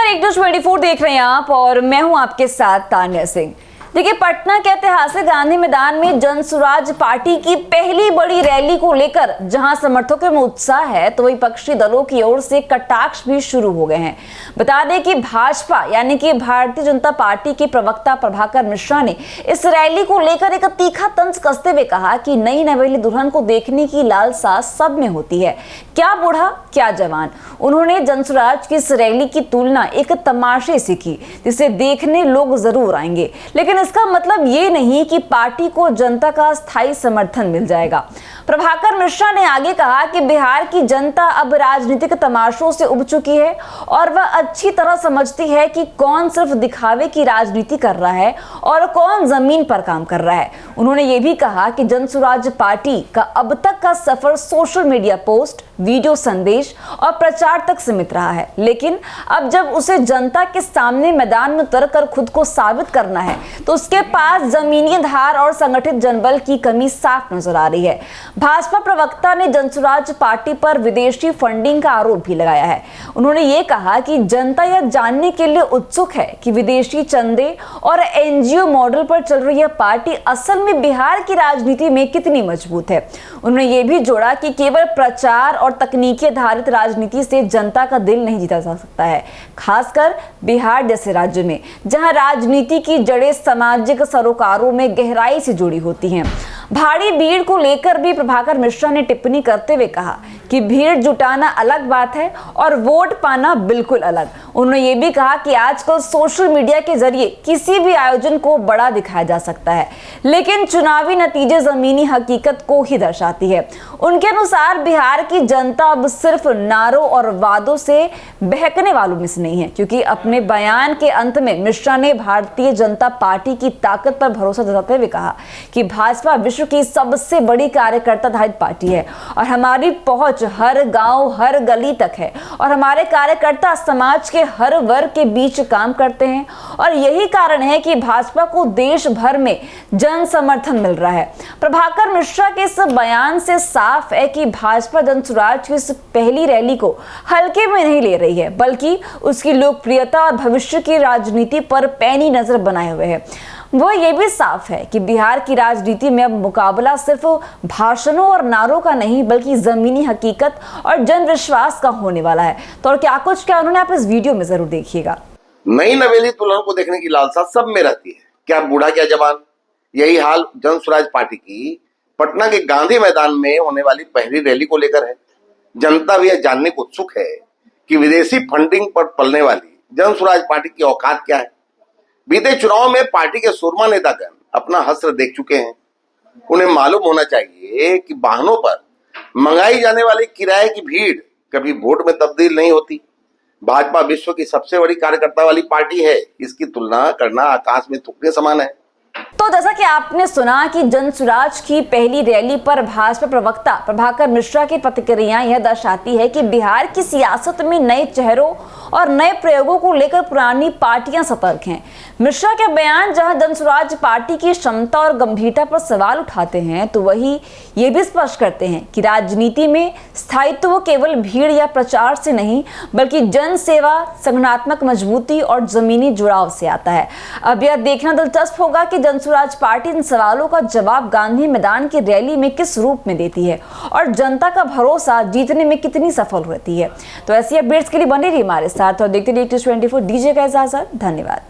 एक 24 देख रहे हैं आप और मैं हूं आपके साथ तान्या सिंह। देखिए, पटना के ऐतिहासिक गांधी मैदान में जन स्वराज पार्टी की पहली बड़ी रैली को लेकर जहां समर्थकों में उत्साह है तो विपक्षी दलों की ओर से कटाक्ष भी शुरू हो गए हैं। बता दें कि भाजपा यानी कि भारतीय जनता पार्टी के प्रवक्ता प्रभाकर मिश्रा ने इस रैली को लेकर एक तीखा तंज कसते हुए कहा कि नई नवेली दुल्हन को देखने की लालसा सब में होती है, क्या बूढ़ा क्या जवान। उन्होंने जन स्वराज की इस रैली की तुलना एक तमाशे से की जिसे देखने लोग जरूर आएंगे, लेकिन इसका मतलब ये नहीं कि पार्टी को जनता का स्थायी समर्थन मिल जाएगा। प्रभाकर मिश्रा ने आगे कहा कि बिहार की जनता अब राजनीतिक तमाशों से उब चुकी है और वह अच्छी तरह समझती है कि कौन सिर्फ दिखावे की राजनीति कर रहा है और कौन जमीन पर काम कर रहा है। उन्होंने ये भी कहा कि जन स्वराज पार्टी का अब तक का सफर सोशल मीडिया पोस्ट, वीडियो संदेश और प्रचार तक सीमित रहा है, लेकिन अब जब उसे जनता के सामने मैदान में उतरकर खुद को साबित करना है तो उसके पास जमीनी धार और संगठित जनबल की कमी साफ नजर आ रही है। भाजपा प्रवक्ता ने जन स्वराज पार्टी पर विदेशी फंडिंग का आरोप भी लगाया है। उन्होंने ये कहा कि जनता यह जानने के लिए उत्सुक है कि विदेशी चंदे और एनजीओ मॉडल पर चल रही यह पार्टी असल में बिहार की राजनीति में कितनी मजबूत है। उन्होंने ये भी जोड़ा कि केवल प्रचार और तकनीकी आधारित राजनीति से जनता का दिल नहीं जीता जा सकता है, खासकर बिहार जैसे राज्य में जहां राजनीति की जड़ें सामाजिक सरोकारों में गहराई से जुड़ी होती हैं। भारी भीड़ को लेकर भी प्रभाकर मिश्रा ने टिप्पणी करते हुए कहा कि भीड़ जुटाना अलग बात है और वोट पाना बिल्कुल अलग। उन्होंने ये भी कहा कि आजकल सोशल मीडिया के जरिए किसी भी आयोजन को बड़ा दिखाया जा सकता है, लेकिन चुनावी नतीजे जमीनी हकीकत को ही दर्शाती है। उनके अनुसार बिहार की जनता अब सिर्फ नारों और वादों से बहकने वालों में से नहीं है, क्योंकि अपने बयान के अंत में मिश्रा ने भारतीय जनता पार्टी की ताकत पर भरोसा जताते हुए कहा कि भाजपा विश्व की सबसे बड़ी कार्यकर्ता आधारित पार्टी है और हमारी पहुंच हर गांव हर गली तक है और हमारे कार्यकर्ता समाज के हर वर्ग के बीच काम करते हैं और यही कारण है कि भाजपा को देश भर में जन समर्थन मिल रहा है। प्रभाकर मिश्रा के इस बयान से साफ है कि भाजपा जन स्वराज की इस पहली रैली को हल्के में नहीं ले रही है, बल्कि उसकी लोकप्रियता और भविष्य की राजनीति पर पैनी नजर बनाए हुए है। वो ये भी साफ है कि बिहार की राजनीति में अब मुकाबला सिर्फ भाषणों और नारों का नहीं बल्कि जमीनी हकीकत और जन विश्वास का होने वाला है। तो और क्या उन्होंने आप इस वीडियो में जरूर देखिएगा। नई नवेली दुल्हन को देखने की लालसा सब में रहती है, क्या बूढ़ा क्या जवान। यही हाल जन स्वराज पार्टी की पटना के गांधी मैदान में होने वाली पहली रैली को लेकर है। जनता भी यह जानने को उत्सुक है कि विदेशी फंडिंग पर पलने वाली जन स्वराज पार्टी की औकात क्या है। बीते चुनाव में पार्टी के सूरमा नेतागण अपना हश्र देख चुके हैं। उन्हें मालूम होना चाहिए कि वाहनों पर मंगाई जाने वाली किराए की भीड़ कभी वोट में तब्दील नहीं होती। भाजपा विश्व की सबसे बड़ी कार्यकर्ता वाली पार्टी है, इसकी तुलना करना आकाश में तुक्के समान है। तो जैसा कि आपने सुना कि जन स्वराज की पहली रैली पर भाजपा प्रवक्ता प्रभाकर मिश्रा की प्रतिक्रिया यह दर्शाती है कि बिहार की सियासत में नए चेहरों और नए प्रयोगों को लेकर पुरानी पार्टियां सतर्क हैं। मिश्रा के बयान जहां जन स्वराज पार्टी की क्षमता और गंभीरता पर सवाल उठाते हैं तो वही ये भी स्पष्ट करते हैं कि राजनीति में स्थायित्व केवल भीड़ या प्रचार से नहीं बल्कि जन सेवा, संगठनात्मक मजबूती और जमीनी जुड़ाव से आता है। अब यह देखना दिलचस्प होगा कि जन स्वराज पार्टी इन सवालों का जवाब गांधी मैदान की रैली में किस रूप में देती है और जनता का भरोसा जीतने में कितनी सफल होती है। तो ऐसी अपडेट्स के लिए बने रहिए हमारे साथ और देखते रहिए 24 डीजे का इजाजत। धन्यवाद।